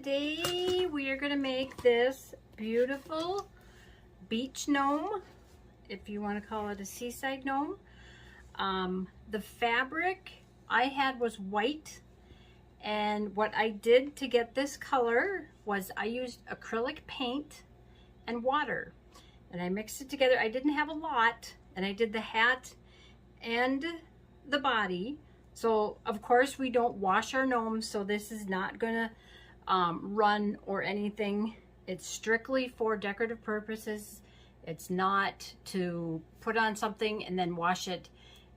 today we are going to make this beautiful beach gnome, if you want to call it a seaside gnome. The fabric I had was white, and what I did to get this color was I used acrylic paint and water, and I mixed it together. I didn't have a lot, and I did the hat and the body. So of course we don't wash our gnomes, so this is not gonna run or anything. It's strictly for decorative purposes. It's not to put on something and then wash it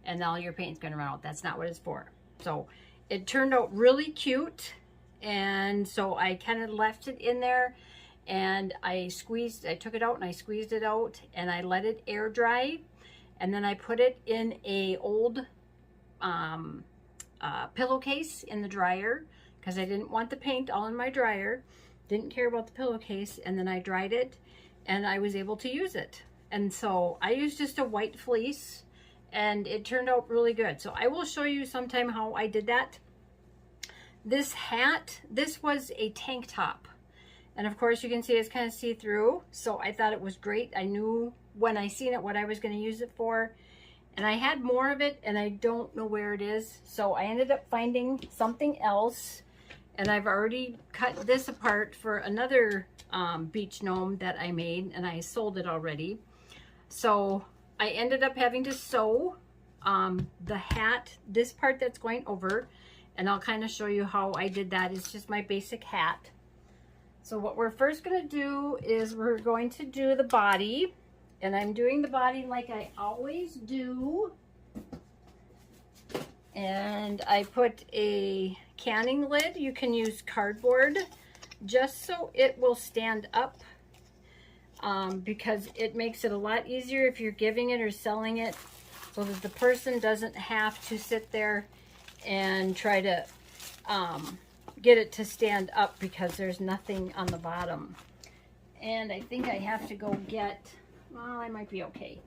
and all your paint's gonna run out. That's not what it's for. So it turned out really cute, and so I kind of left it in there, and I took it out and I squeezed it out, and I let it air dry, and then I put it in a old pillowcase in the dryer because I didn't want the paint all in my dryer. Didn't care about the pillowcase, and then I dried it and I was able to use it. And so I used just a white fleece, and it turned out really good. So I will show you sometime how I did that. This hat, this was a tank top, and of course you can see it's kind of see-through, so I thought it was great. I knew when I seen it what I was going to use it for, and I had more of it and I don't know where it is, so I ended up finding something else, and I've already cut this apart for another beach gnome that I made, and I sold it already. So I ended up having to sew the hat, this part that's going over, and I'll kind of show you how I did that. It's just my basic hat. So what we're first going to do is we're going to do the body. And I'm doing the body like I always do. And I put a canning lid. You can use cardboard just so it will stand up, because it makes it a lot easier if you're giving it or selling it, so that the person doesn't have to sit there and try to get it to stand up because there's nothing on the bottom. And I think I have to go get... Well, I might be okay.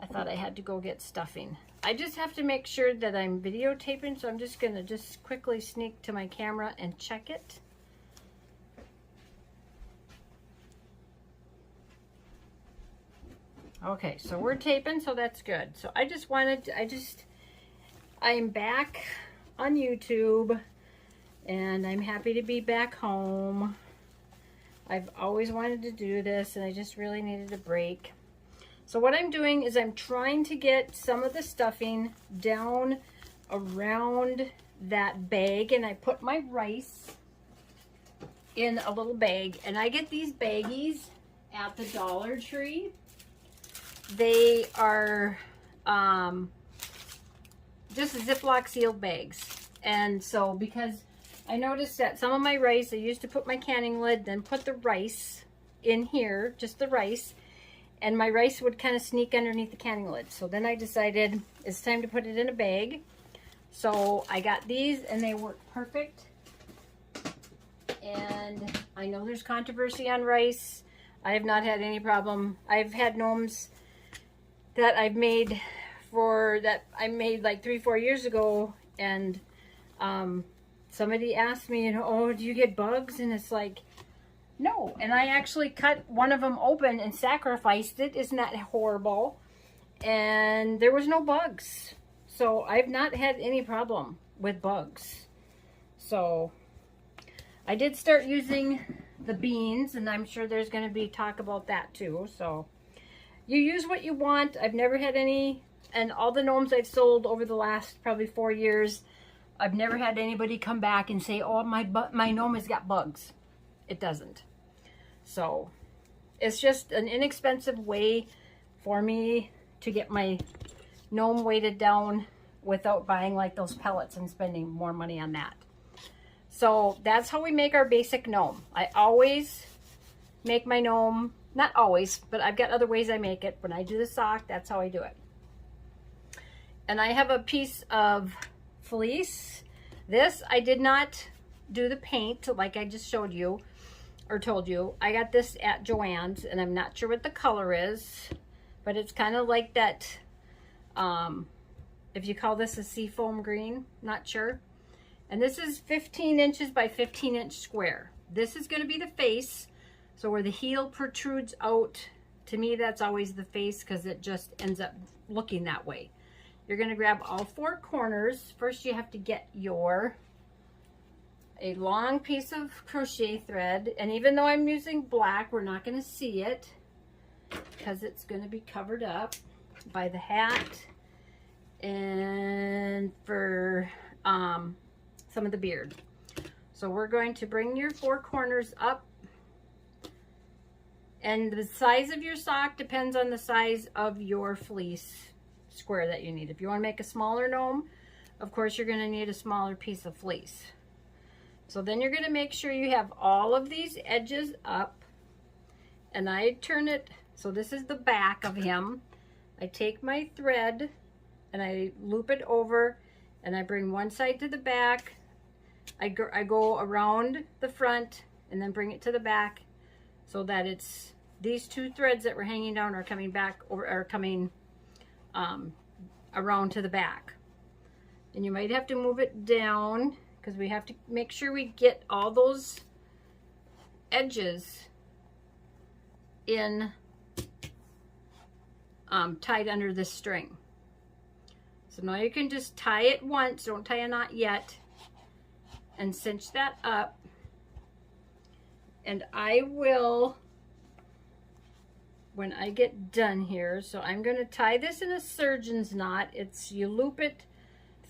I thought I had to go get stuffing. I just have to make sure that I'm videotaping, so I'm just going to just quickly sneak to my camera and check it. Okay, so we're taping, so that's good. So I just wanted to, I'm back on YouTube, and I'm happy to be back home. I've always wanted to do this, and I just really needed a break. So what I'm doing is I'm trying to get some of the stuffing down around that bag, and I put my rice in a little bag, and I get these baggies at the Dollar Tree. They are just Ziploc sealed bags, and so because I noticed that some of my rice, I used to put my canning lid, then put the rice in here, just the rice, and my rice would kind of sneak underneath the canning lid. So then I decided it's time to put it in a bag. So I got these, and they work perfect. And I know there's controversy on rice. I have not had any problem. I've had gnomes that I made like 3-4 years ago, and somebody asked me, you know, oh, do you get bugs? And it's like, no. And I actually cut one of them open and sacrificed it. Isn't that horrible? And there was no bugs. So I've not had any problem with bugs. So I did start using the beans, and I'm sure there's going to be talk about that too. So you use what you want. I've never had any, and all the gnomes I've sold over the last probably 4 years, I've never had anybody come back and say, oh, my gnome has got bugs. It doesn't. So it's just an inexpensive way for me to get my gnome weighted down without buying like those pellets and spending more money on that. So that's how we make our basic gnome. I always make my gnome, not always, but I've got other ways I make it. When I do the sock, that's how I do it. And I have a piece of fleece. This, I did not do the paint like I just showed you or told you. I got this at Joann's, and I'm not sure what the color is, but it's kind of like that, if you call this a seafoam green, not sure. And this is 15 inches by 15 inch square. This is going to be the face. So where the heel protrudes out, to me that's always the face because it just ends up looking that way. You're going to grab all 4 corners. First you have to get a long piece of crochet thread, and even though I'm using black, we're not going to see it because it's going to be covered up by the hat and for some of the beard. So we're going to bring your 4 corners up, and the size of your sock depends on the size of your fleece square that you need. If you want to make a smaller gnome, of course you're going to need a smaller piece of fleece. So then you're going to make sure you have all of these edges up, and I turn it, so this is the back of him. I take my thread and I loop it over, and I bring one side to the back. I go around the front and then bring it to the back, so that it's these 2 threads that were hanging down are coming back, or are coming around to the back. And you might have to move it down because we have to make sure we get all those edges in tied under this string. So now you can just tie it once, don't tie a knot yet, and cinch that up. And I will, when I get done here, so I'm going to tie this in a surgeon's knot. It's, you loop it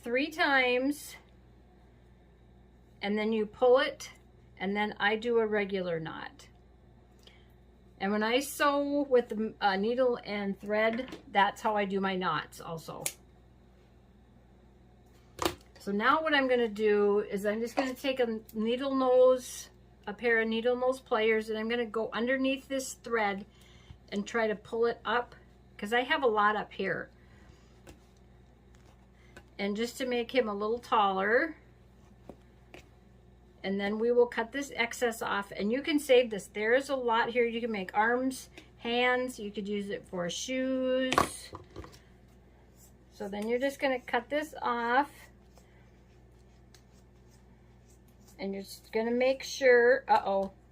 3 times and then you pull it, and then I do a regular knot. And when I sew with the needle and thread, that's how I do my knots also. So now what I'm going to do is I'm just going to take a pair of needle nose pliers, and I'm going to go underneath this thread and try to pull it up, because I have a lot up here. And just to make him a little taller. And then we will cut this excess off, and you can save this. There's a lot here. You can make arms, hands. You could use it for shoes. So then you're just going to cut this off. And you're just going to make sure,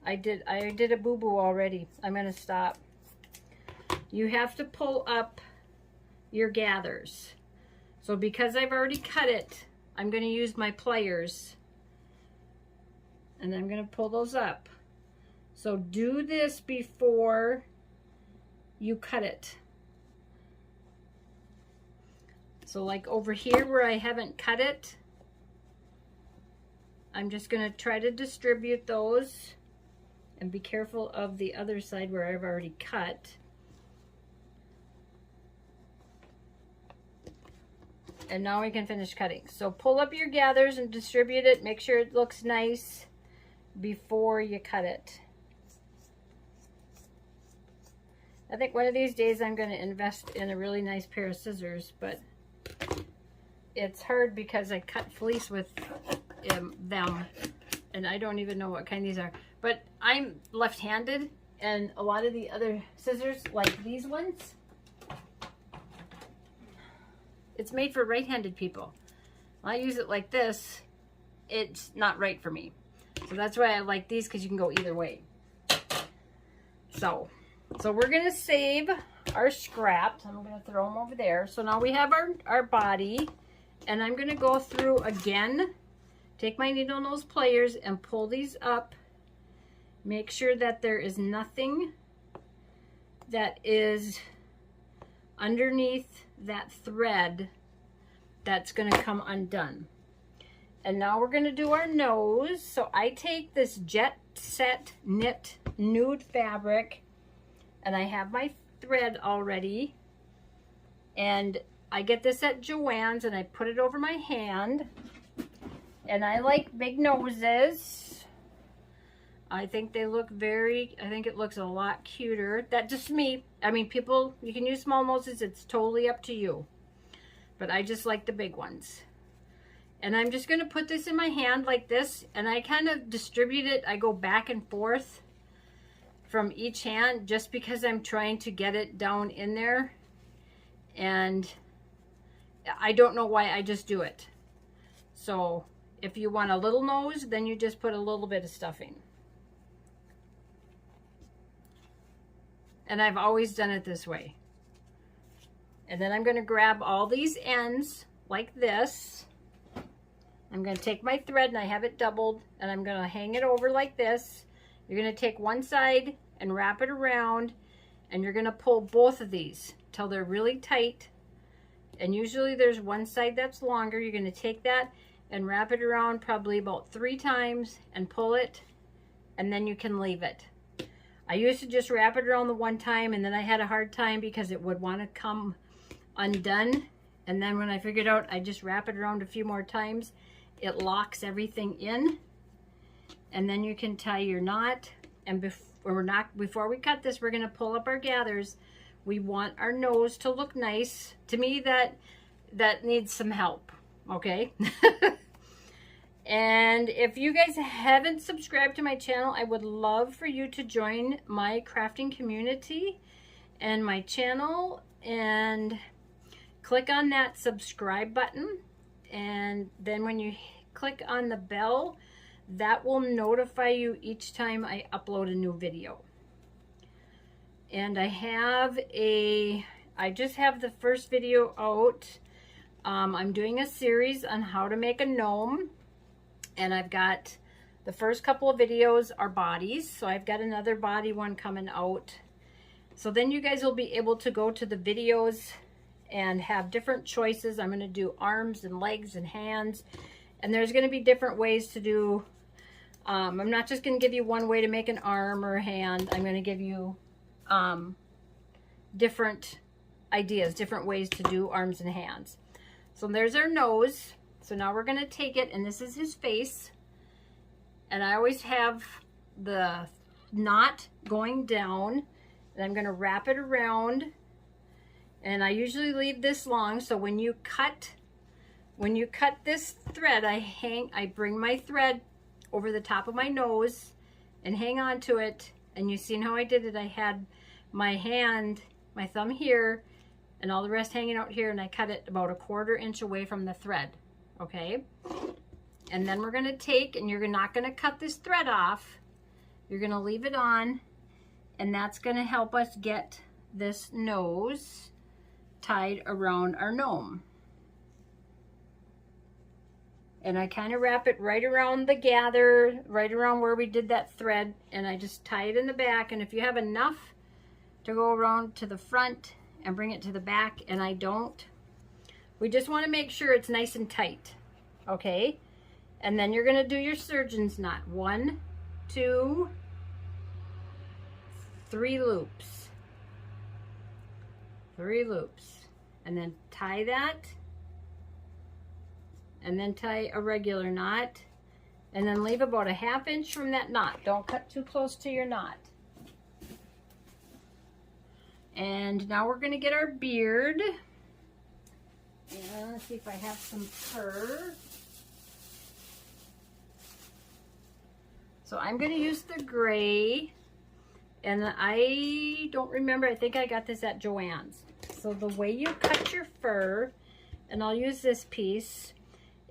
I did a boo-boo already. I'm going to stop. You have to pull up your gathers. So because I've already cut it, I'm going to use my pliers. And I'm going to pull those up. So do this before you cut it. So like over here where I haven't cut it, I'm just going to try to distribute those, and be careful of the other side where I've already cut. And now we can finish cutting. So pull up your gathers and distribute it. Make sure it looks nice before you cut it. I think one of these days I'm going to invest in a really nice pair of scissors, but it's hard because I cut fleece with them, and I don't even know what kind these are. But I'm left-handed, and a lot of the other scissors, like these ones, it's made for right-handed people. When I use it like this, it's not right for me. So that's why I like these, because you can go either way. So we're going to save our scraps. I'm going to throw them over there. So now we have our body, and I'm going to go through again, take my needle nose pliers and pull these up. Make sure that there is nothing that is underneath that thread that's going to come undone. And now we're going to do our nose. So I take this Jet Set Knit Nude fabric, and I have my thread already, and I get this at Joann's, and I put it over my hand. And I like big noses. I think they look I think it looks a lot cuter. That's just me. I mean, people, you can use small noses. It's totally up to you. But I just like the big ones. And I'm just going to put this in my hand like this, and I kind of distribute it. I go back and forth from each hand just because I'm trying to get it down in there. And I don't know why, I just do it. So If you want a little nose, then you just put a little bit of stuffing. And I've always done it this way. And then I'm going to grab all these ends like this. I'm going to take my thread, and I have it doubled, and I'm going to hang it over like this. You're going to take one side and wrap it around, and you're going to pull both of these till they're really tight. And usually there's one side that's longer. You're going to take that and wrap it around probably about 3 times and pull it, and then you can leave it. I used to just wrap it around the one time, and then I had a hard time because it would want to come undone. And then when I figured out I just wrap it around a few more times, it locks everything in, and then you can tie your knot. And before we cut this, we're going to pull up our gathers. We want our nose to look nice. To me, that needs some help, okay? And if you guys haven't subscribed to my channel, I would love for you to join my crafting community and my channel, and click on that subscribe button. And then when you click on the bell, that will notify you each time I upload a new video. And I just have the first video out. I'm doing a series on how to make a gnome. And I've got the first couple of videos are bodies. So I've got another body one coming out. So then you guys will be able to go to the videos and have different choices. I'm going to do arms and legs and hands. And there's going to be different ways to do. I'm not just going to give you one way to make an arm or a hand. I'm going to give you different ideas, different ways to do arms and hands. So there's our nose. So now we're going to take it, and this is his face. And I always have the knot going down, and I'm going to wrap it around. And I usually leave this long, so when you cut this thread, I bring my thread over the top of my nose and hang on to it. And you've seen how I did it. I had my hand, my thumb here, and all the rest hanging out here, and I cut it about 1/4 inch away from the thread. Okay, and then we're going to take, and you're not going to cut this thread off. You're going to leave it on, and that's going to help us get this nose tied around our gnome. And I kind of wrap it right around the gather, right around where we did that thread, and I just tie it in the back. And if you have enough to go around to the front and bring it to the back, and I don't, we just want to make sure it's nice and tight, okay? And then you're going to do your surgeon's knot. 1, 2, 3 loops. 3 loops. And then tie that. And then tie a regular knot. And then leave about 1/2 inch from that knot. Don't cut too close to your knot. And now we're going to get our beard. And let's see if I have some fur. So I'm going to use the gray. And I don't remember. I think I got this at Joann's. So the way you cut your fur, and I'll use this piece,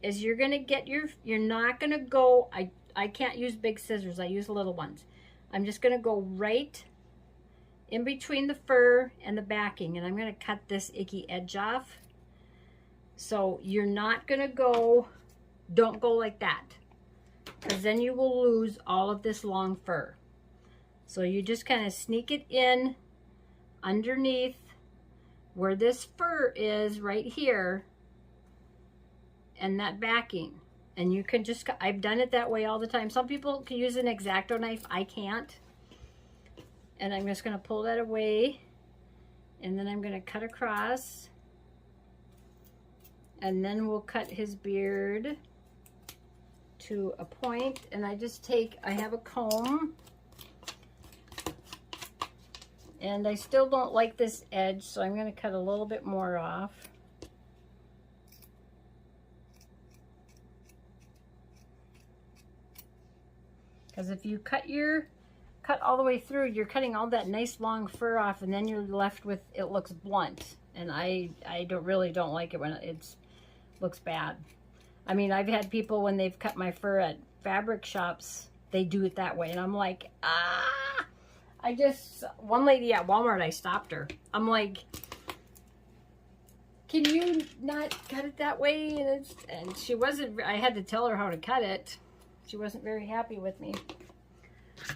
is you're going to get you're not going to go, I can't use big scissors. I use little ones. I'm just going to go right in between the fur and the backing. And I'm going to cut this icky edge off. So you're not going to go, don't go like that, because then you will lose all of this long fur. So you just kind of sneak it in underneath where this fur is right here and that backing. And you can just, I've done it that way all the time. Some people can use an X-Acto knife. I can't. And I'm just going to pull that away, and then I'm going to cut across. And then we'll cut his beard to a point. And I just take, I have a comb. And I still don't like this edge, so I'm going to cut a little bit more off. Because if you cut all the way through, you're cutting all that nice long fur off, and then you're left with, it looks blunt. And I really don't like it when it looks bad. I mean, I've had people when they've cut my fur at fabric shops, they do it that way. And I'm like, ah! One lady at Walmart, I stopped her. I'm like, can you not cut it that way? And she wasn't, I had to tell her how to cut it. She wasn't very happy with me.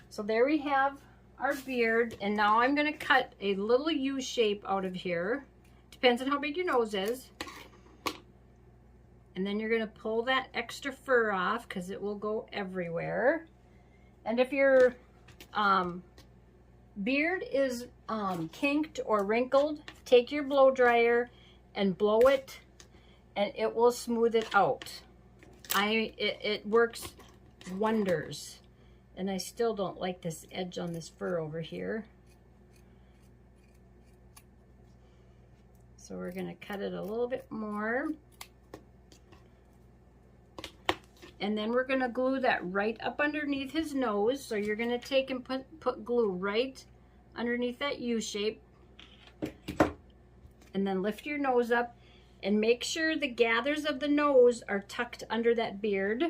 So there we have our beard. And now I'm going to cut a little U shape out of here. Depends on how big your nose is. And then you're going to pull that extra fur off because it will go everywhere. And if your beard is kinked or wrinkled, take your blow dryer and blow it and it will smooth it out. It works wonders. And I still don't like this edge on this fur over here. So we're going to cut it a little bit more. And then we're going to glue that right up underneath his nose. So you're going to take and put glue right underneath that U shape. And then lift your nose up and make sure the gathers of the nose are tucked under that beard.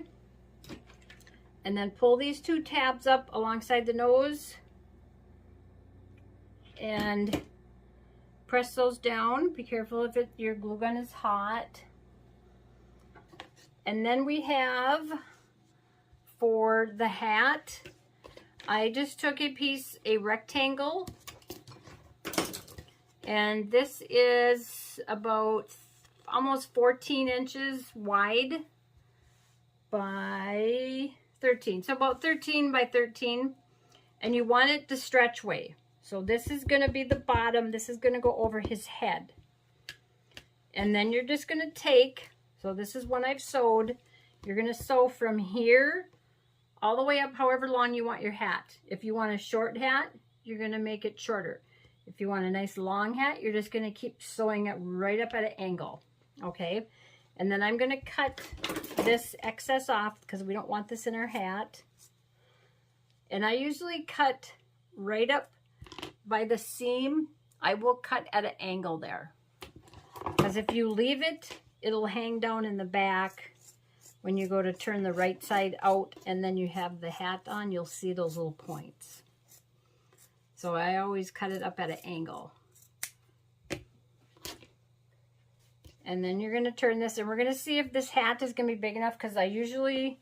And then pull these two tabs up alongside the nose and press those down. Be careful if your glue gun is hot. And then we have, for the hat, I just took a rectangle, and this is about almost 14 inches wide by 13. So about 13 by 13, and you want it the stretch way. So this is going to be the bottom. This is going to go over his head. And then you're just going to take, so this is one I've sewed. You're going to sew from here all the way up however long you want your hat. If you want a short hat, you're going to make it shorter. If you want a nice long hat, you're just going to keep sewing it right up at an angle. Okay? And then I'm going to cut this excess off because we don't want this in our hat. And I usually cut right up by the seam. I will cut at an angle there. Because if you leave it, it'll hang down in the back when you go to turn the right side out and then you have the hat on, you'll see those little points. So I always cut it up at an angle. And then you're going to turn this and we're going to see if this hat is going to be big enough because I usually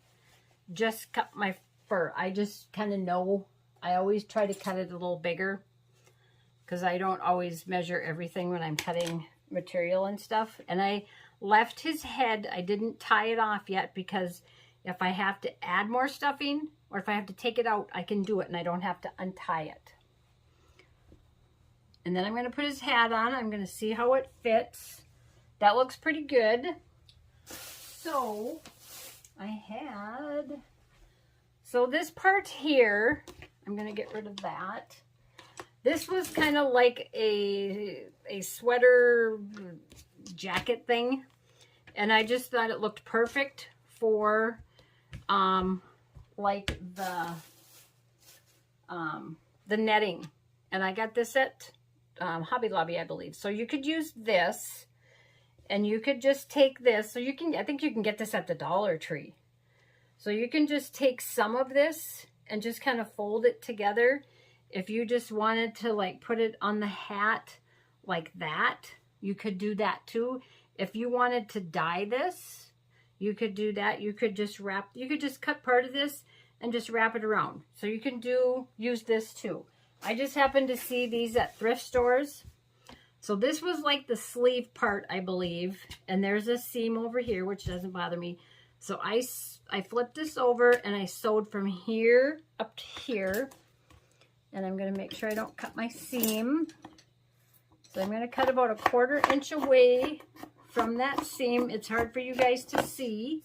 just cut my fur. I just kind of know. I always try to cut it a little bigger because I don't always measure everything when I'm cutting material and stuff. And I left his head, I didn't tie it off yet because if I have to add more stuffing or if I have to take it out, I can do it and I don't have to untie it. And then I'm going to put his hat on. I'm going to see how it fits. That looks pretty good. So so this part here, I'm going to get rid of that. This was kind of like a sweater jacket thing, and I just thought it looked perfect for like the netting. And I got this at Hobby Lobby, I believe. So you could use this, and you could just take this. So you can, I think you can get this at the Dollar Tree. So you can just take some of this and just kind of fold it together. If you just wanted to like put it on the hat like that, you could do that too. If you wanted to dye this, you could do that. You could just cut part of this and just wrap it around. So you can use this too. I just happened to see these at thrift stores. So this was like the sleeve part, I believe. And there's a seam over here, which doesn't bother me. So I flipped this over and I sewed from here up to here. And I'm going to make sure I don't cut my seam. So I'm going to cut about 1/4 inch away from that seam. It's hard for you guys to see.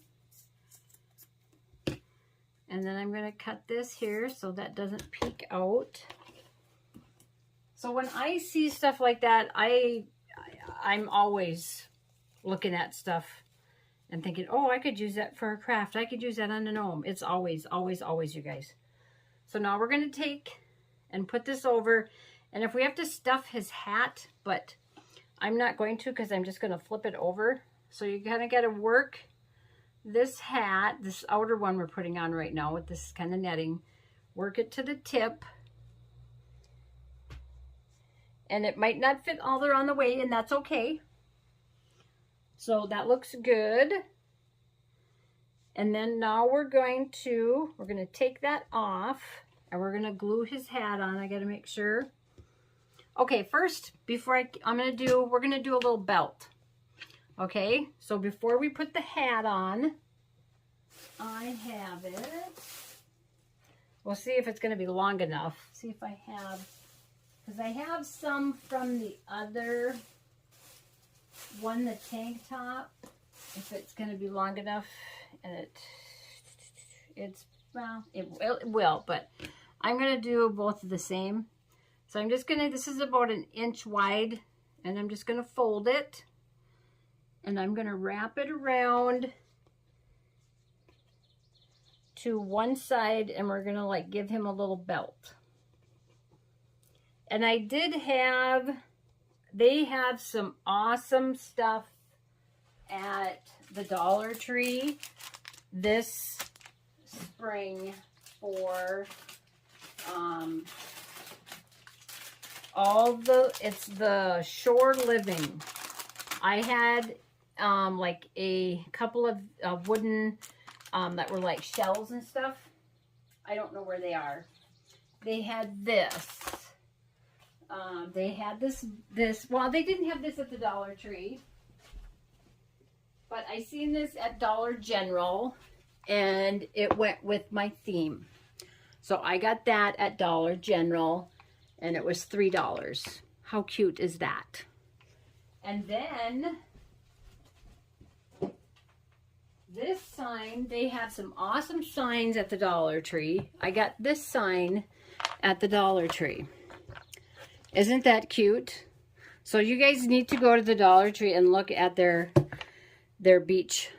And then I'm going to cut this here so that doesn't peek out. So when I see stuff like that, I'm always looking at stuff and thinking, oh, I could use that for a craft. I could use that on a gnome. It's always, always, always, you guys. So now we're going to take and put this over. And if we have to stuff his hat, but I'm not going to because I'm just going to flip it over. So you kind of got to work this hat, this outer one we're putting on right now with this kind of netting, work it to the tip. And it might not fit all around the way, and that's okay. So that looks good. And then now we're going to take that off and we're going to glue his hat on. I got to make sure. Okay, first, before we're going to do a little belt. Okay, so before we put the hat on, I have it. We'll see if it's going to be long enough. See if I have, because I have some from the other one, the tank top, if it's going to be long enough. And it will, but I'm going to do both of the same. So I'm just going to, this is about 1 inch wide, and I'm just going to fold it. And I'm going to wrap it around to one side, and we're going to like give him a little belt. And I did have, they have some awesome stuff at the Dollar Tree this spring for it's the shore living. I had like a couple of wooden that were like shells and stuff. I don't know where they are. They had this. They had this, well, they didn't have this at the Dollar Tree. But I seen this at Dollar General, and it went with my theme. So I got that at Dollar General, and it was $3. How cute is that? And then this sign, they have some awesome signs at the Dollar Tree. I got this sign at the Dollar Tree. Isn't that cute? So you guys need to go to the Dollar Tree and look at their beach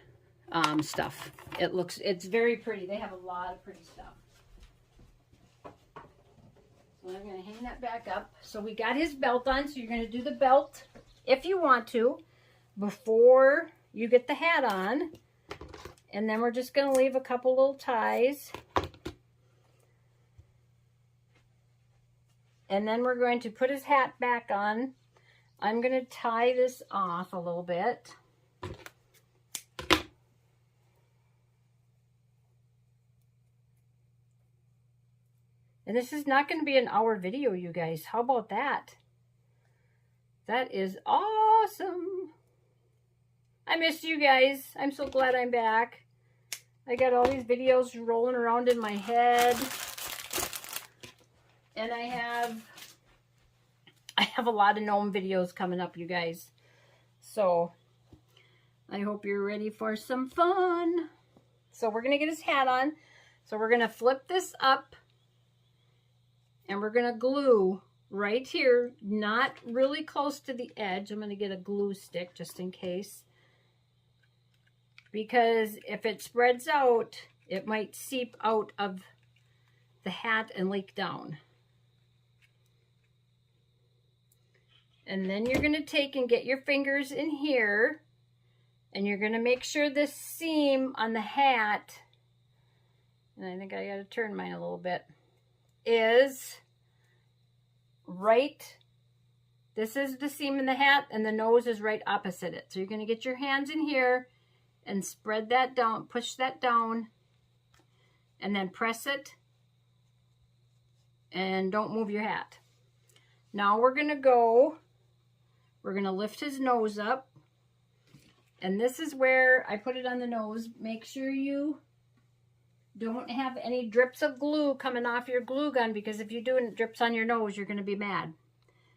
stuff. It's very pretty. They have a lot of pretty stuff. So I'm going to hang that back up. So we got his belt on, so you're going to do the belt if you want to before you get the hat on. And then we're just going to leave a couple little ties. And then we're going to put his hat back on. I'm going to tie this off a little bit. And this is not going to be an hour video, you guys. How about that? That is awesome. I missed you guys. I'm so glad I'm back. I got all these videos rolling around in my head. And I have a lot of gnome videos coming up, you guys. So I hope you're ready for some fun. So we're going to get his hat on. So we're going to flip this up. And we're going to glue right here, not really close to the edge. I'm going to get a glue stick just in case. Because if it spreads out, it might seep out of the hat and leak down. And then you're going to take and get your fingers in here. And you're going to make sure this seam on the hat, and I think I got to turn mine a little bit, is right, this is the seam in the hat, and the nose is right opposite it. So you're going to get your hands in here and spread that down, push that down, and then press it, and don't move your hat. Now we're going to lift his nose up, and this is where I put it on the nose. Make sure you don't have any drips of glue coming off your glue gun, because if you do and it drips on your nose, you're going to be mad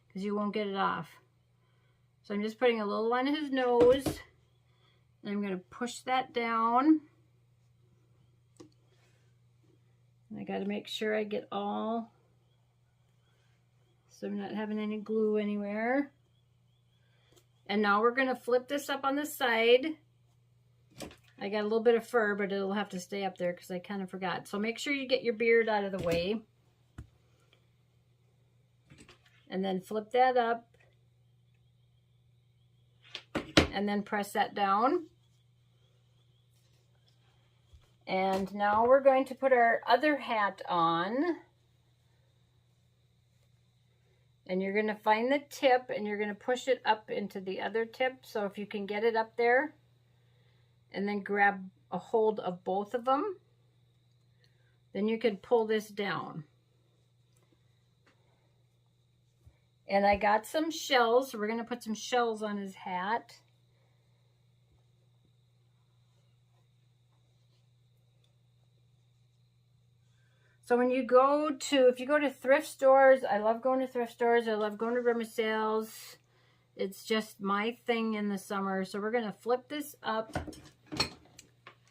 because you won't get it off. So I'm just putting a little on his nose, and I'm going to push that down. And I got to make sure I get all, so I'm not having any glue anywhere. And now we're going to flip this up on the side. I got a little bit of fur, but it'll have to stay up there because I kind of forgot. So make sure you get your beard out of the way. And then flip that up. And then press that down. And now we're going to put our other hat on. And you're going to find the tip and you're going to push it up into the other tip. So if you can get it up there, and then grab a hold of both of them, then you can pull this down. And I got some shells. We're going to put some shells on his hat. So when you go to, if you go to thrift stores, I love going to thrift stores. I love going to rummage sales. It's just my thing in the summer. So we're going to flip this up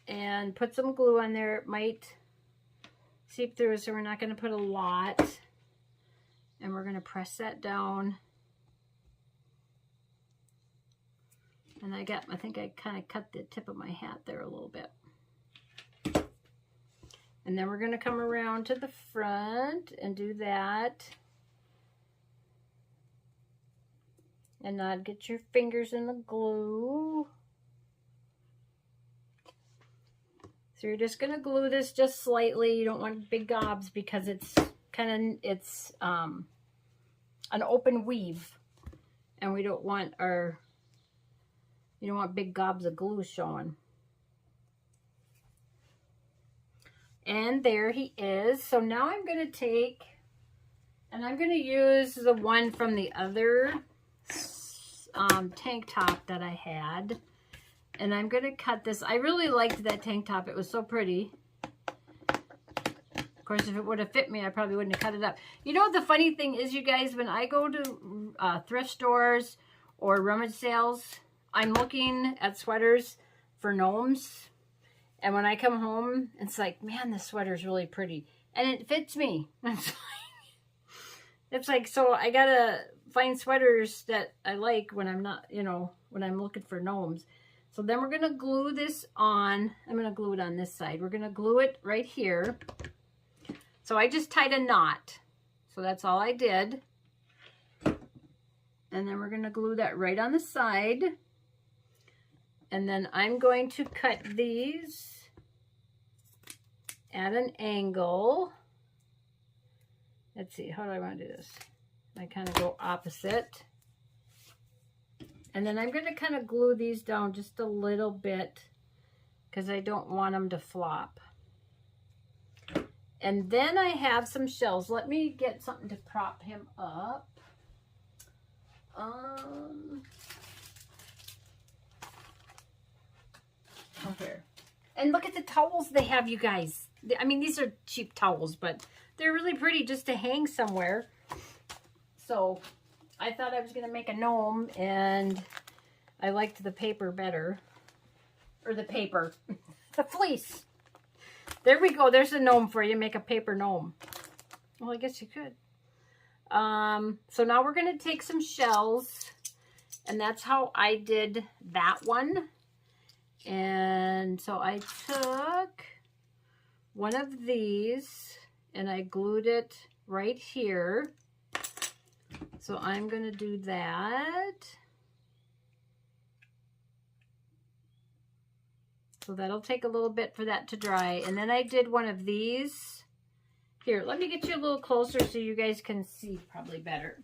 and put some glue on there. It might seep through, so we're not going to put a lot. And we're going to press that down. And I think I kind of cut the tip of my hat there a little bit. And then we're going to come around to the front and do that. And not get your fingers in the glue. So you're just going to glue this just slightly. You don't want big gobs because it's an open weave. And we don't want you don't want big gobs of glue showing. And there he is. So now I'm going to take, and I'm going to use the one from the other tank top that I had. And I'm going to cut this. I really liked that tank top. It was so pretty. Of course, if it would have fit me, I probably wouldn't have cut it up. You know what the funny thing is, you guys? When I go to thrift stores or rummage sales, I'm looking at sweaters for gnomes. And when I come home, it's like, man, this sweater is really pretty. And it fits me. It's like, so I got to find sweaters that I like when I'm not, when I'm looking for gnomes. So then we're going to glue this on. I'm going to glue it on this side. We're going to glue it right here. So I just tied a knot. So that's all I did. And then we're going to glue that right on the side. And then I'm going to cut these at an angle. Let's see, how do I want to do this? I kind of go opposite. And then I'm going to kind of glue these down just a little bit because I don't want them to flop. And then I have some shells. Let me get something to prop him up. Here. And look at the towels they have, you guys. I mean, these are cheap towels, but they're really pretty just to hang somewhere. So I thought I was going to make a gnome, and I liked the paper better. Or the paper. The fleece. There we go. There's a gnome for you. Make a paper gnome. Well, I guess you could. So now we're going to take some shells, and that's how I did that one. And so I took one of these and I glued it right here. So I'm going to do that. So that'll take a little bit for that to dry. And then I did one of these. Here, let me get you a little closer so you guys can see probably better.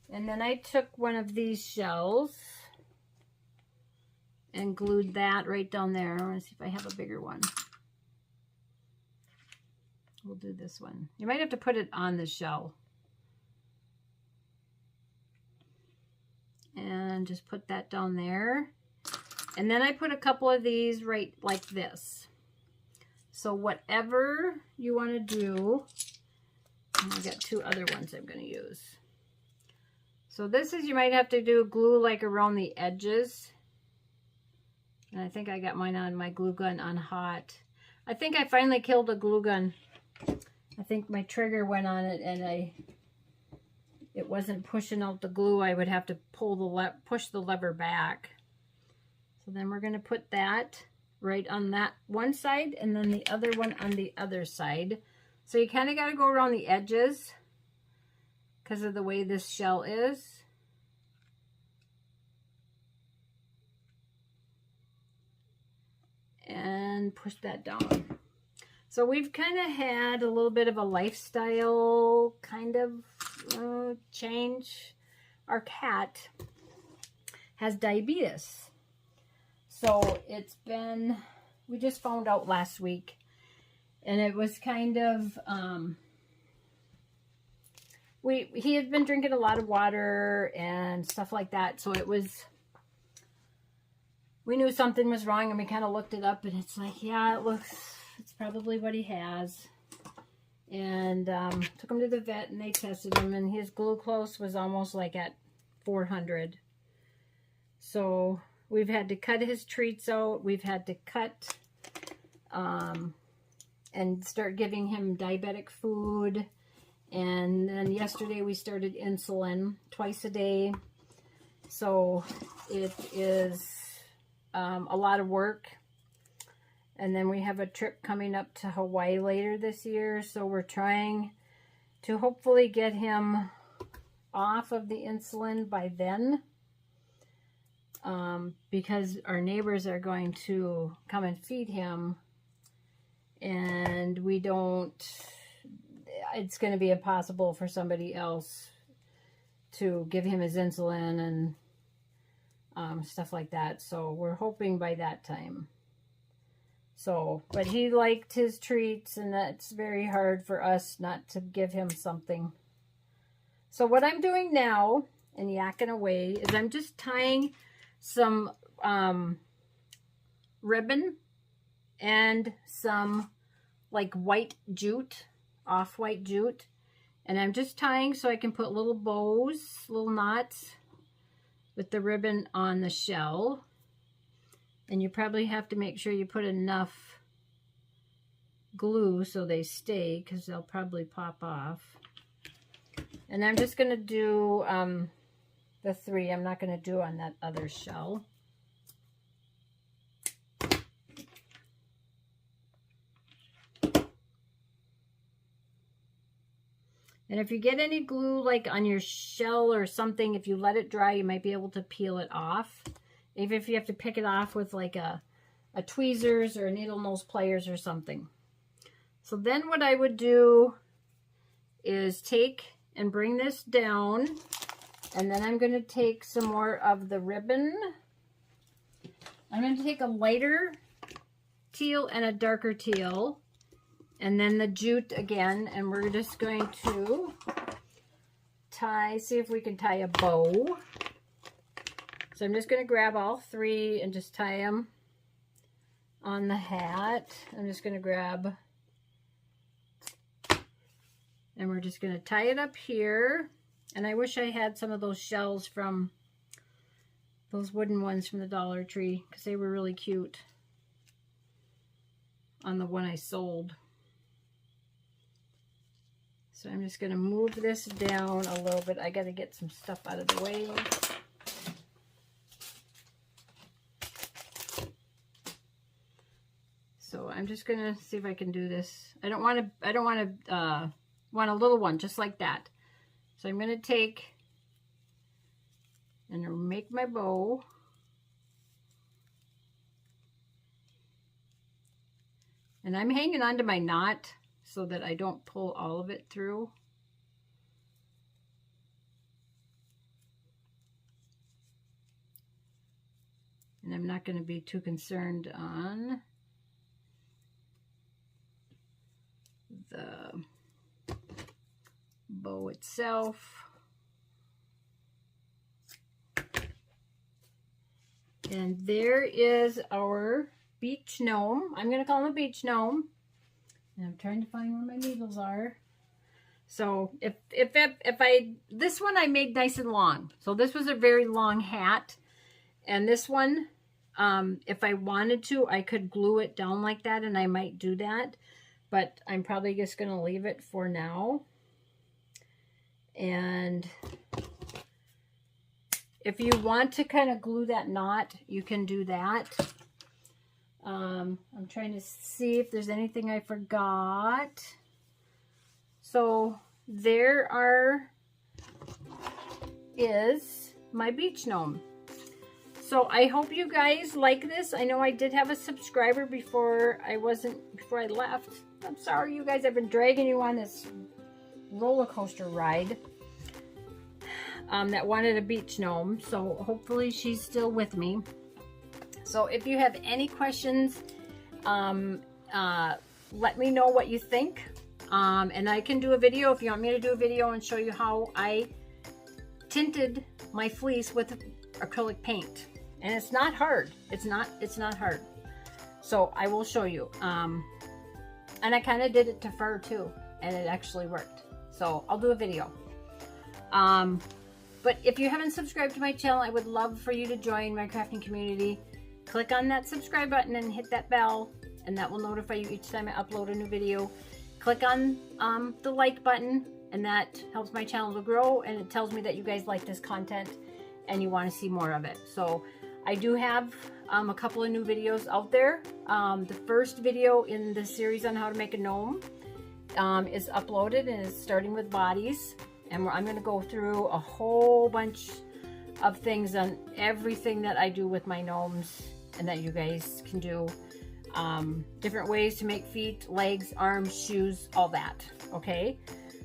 And then I took one of these shells and glued that right down there. I want to see if I have a bigger one. We'll do this one. You might have to put it on the shell. And just put that down there. And then I put a couple of these right like this. So whatever you want to do, and I've got two other ones I'm going to use. So this is, you might have to do glue like around the edges. And I think I got mine on my glue gun on hot. I think I finally killed a glue gun. I think my trigger went on it and it wasn't pushing out the glue. I would have to push the lever back. So then we're going to put that right on that one side and then the other one on the other side. So you kind of got to go around the edges because of the way this shell is. And push that down. So we've kind of had a little bit of a lifestyle kind of change. Our cat has diabetes. So it's been, we just found out last week. And it was kind of, he had been drinking a lot of water and stuff like that. So it was, we knew something was wrong and we kind of looked it up and it's like, yeah, it's probably what he has. And took him to the vet and they tested him and his glucose was almost like at 400. So we've had to cut his treats out. We've had to cut and start giving him diabetic food. And then yesterday we started insulin twice a day. So it is a lot of work. And then we have a trip coming up to Hawaii later this year. So we're trying to hopefully get him off of the insulin by then. Because our neighbors are going to come and feed him. And we don't, it's going to be impossible for somebody else to give him his insulin and stuff like that. So we're hoping by that time. So, but he liked his treats and that's very hard for us not to give him something. So what I'm doing now and yakking away is I'm just tying some ribbon and some like white jute, off-white jute. And I'm just tying so I can put little bows, little knots with the ribbon on the shell. And you probably have to make sure you put enough glue so they stay because they'll probably pop off. And I'm just going to do the 3. I'm not going to do on that other shell. And if you get any glue like on your shell or something, if you let it dry, you might be able to peel it off. Even if you have to pick it off with like a tweezers or a needle nose pliers or something. So then what I would do is take and bring this down. And then I'm going to take some more of the ribbon. I'm going to take a lighter teal and a darker teal. And then the jute again. And we're just going to tie, see if we can tie a bow. So I'm just going to grab all 3 and just tie them on the hat. I'm just going to grab, and we're just going to tie it up here. And I wish I had some of those shells from, those wooden ones from the Dollar Tree, because they were really cute on the one I sold. So I'm just going to move this down a little bit. I got to get some stuff out of the way. So I'm just gonna see if I can do this. I don't want a little one just like that. So I'm gonna take and make my bow. And I'm hanging on to my knot so that I don't pull all of it through. And I'm not going to be too concerned on the bow itself. And there is our Beach Gnome. I'm going to call him a Beach Gnome. And I'm trying to find where my needles are. So this one I made nice and long. So this was a very long hat. And this one, if I wanted to, I could glue it down like that, and I might do that. But I'm probably just going to leave it for now. And if you want to kind of glue that knot, you can do that. I'm trying to see if there's anything I forgot. So there is my beach gnome. So I hope you guys like this. I know I did have a subscriber before I left. I'm sorry, you guys. I've been dragging you on this roller coaster ride. That wanted a beach gnome. So hopefully she's still with me. So if you have any questions, let me know what you think. And I can do a video if you want me to do a video and show you how I tinted my fleece with acrylic paint. And it's not hard. It's not hard. So I will show you. And I kind of did it to fur too, and it actually worked. So I'll do a video. But if you haven't subscribed to my channel, I would love for you to join my crafting community. Click on that subscribe button and hit that bell, and that will notify you each time I upload a new video. Click on the like button, and that helps my channel to grow, and it tells me that you guys like this content and you want to see more of it. So I do have a couple of new videos out there. The first video in the series on how to make a gnome is uploaded, and it's starting with bodies. And I'm going to go through a whole bunch of things on everything that I do with my gnomes and that you guys can do. Different ways to make feet, legs, arms, shoes, all that. Okay,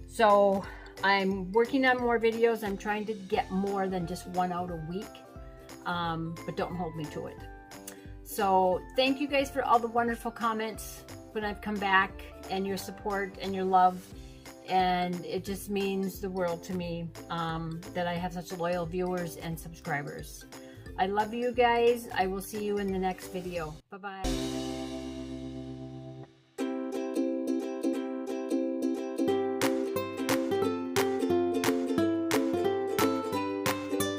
so I'm working on more videos. I'm trying to get more than just one out a week, but don't hold me to it. So thank you guys for all the wonderful comments when I've come back, and your support and your love, and it just means the world to me that I have such loyal viewers and subscribers. I love you guys. I will see you in the next video. Bye-bye.